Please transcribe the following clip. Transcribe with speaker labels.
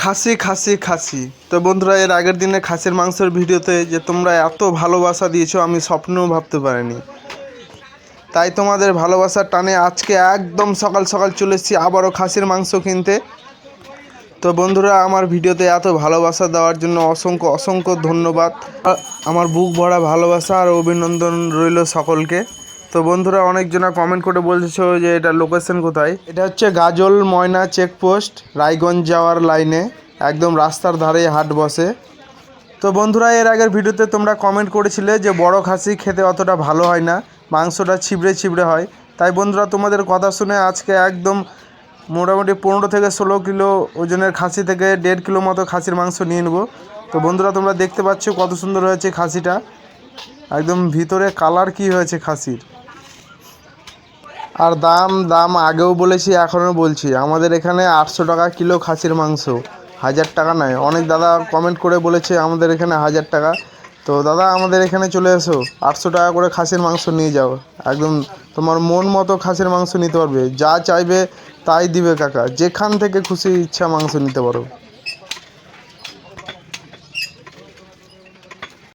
Speaker 1: খাসি খাসি খাসি। তো বন্ধুরা, এর আগের দিনে খাসির মাংসের ভিডিওতে যে তোমরা এত ভালোবাসা দিয়েছো আমি স্বপ্নেও ভাবতে পারিনি। তাই তোমাদের ভালোবাসার টানে আজকে একদম সকাল সকাল চলে এসেছি আবারও খাসির মাংস কিনতে। তো বন্ধুরা, আমার ভিডিওতে এত ভালোবাসা দেওয়ার জন্য অসংখ্য অসংখ্য ধন্যবাদ। আমার বুক ভরা ভালোবাসা আর অভিনন্দন রইল সকলকে। তো বন্ধুরা, অনেকজনা কমেন্ট করে বলছো যে এটা লোকেশন কোথায়। এটা হচ্ছে গাজল ময়না চেকপোস্ট, রায়গঞ্জ যাওয়ার লাইনে, একদম রাস্তার ধারে হাট বসে। তো বন্ধুরা, এর আগের ভিডিওতে তোমরা কমেন্ট করেছিলে যে বড় খাসি খেতে অতটা ভালো হয় না, মাংসটা ছিবড়ে ছিবড়ে হয়। তাই বন্ধুরা, তোমাদের কথা শুনে আজকে একদম মোটামুটি 15 থেকে 16 কিলো ওজনের খাসি থেকে 1.5 কিলো মতো খাসির মাংস নিয়ে নেবো। তো বন্ধুরা, তোমরা দেখতে পাচ্ছ কত সুন্দর হয়েছে খাসিটা, একদম ভিতরে কালার কি হয়েছে খাসির। আর দাম দাম আগেও বলেছি এখনও বলছি, আমাদের এখানে 800 টাকা কিলো খাসির মাংস, 1000 টাকা নয়। অনেক দাদা কমেন্ট করে বলেছে আমাদের এখানে 1000 টাকা। তো দাদা, আমাদের এখানে চলে এসো, 800 টাকা করে খাসির মাংস নিয়ে যাও। একদম তোমার মন মতো খাসির মাংস নিতে পারবে, যা চাইবে তাই দিবে কাকা, যেখান থেকে খুশি ইচ্ছা মাংস নিতে পারো।